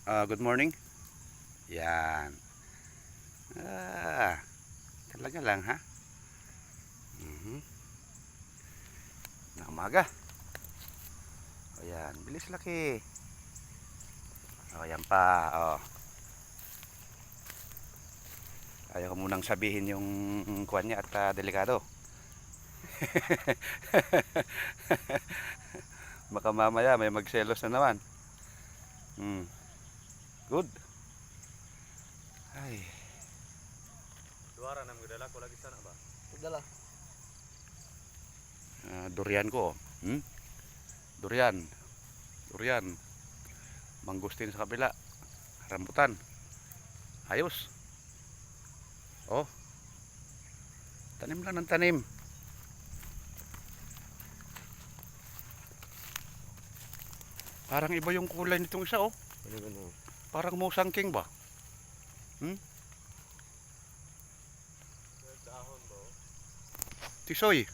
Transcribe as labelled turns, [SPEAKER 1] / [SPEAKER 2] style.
[SPEAKER 1] Good morning. Yan. Talaga lang ha. Mhm. Na umaga. Ayan, bilis laki. Yan pa. Ayaw ko munang sabihin yung kuwan niya at delikado. Baka mamaya may magselos na naman. Good. Ay.
[SPEAKER 2] Duara na magdala ko lagi sana ba?
[SPEAKER 3] Dala.
[SPEAKER 1] Durian ko. Durian. Durian. Mangustin sa kabila. Rambutan. Ayos. Oh. Tanim lang ng tanim. Parang iba yung kulay nitong isa oh.
[SPEAKER 2] Ano?
[SPEAKER 1] Parang Musang King ba?
[SPEAKER 2] Dahon ba?
[SPEAKER 1] Tisoy.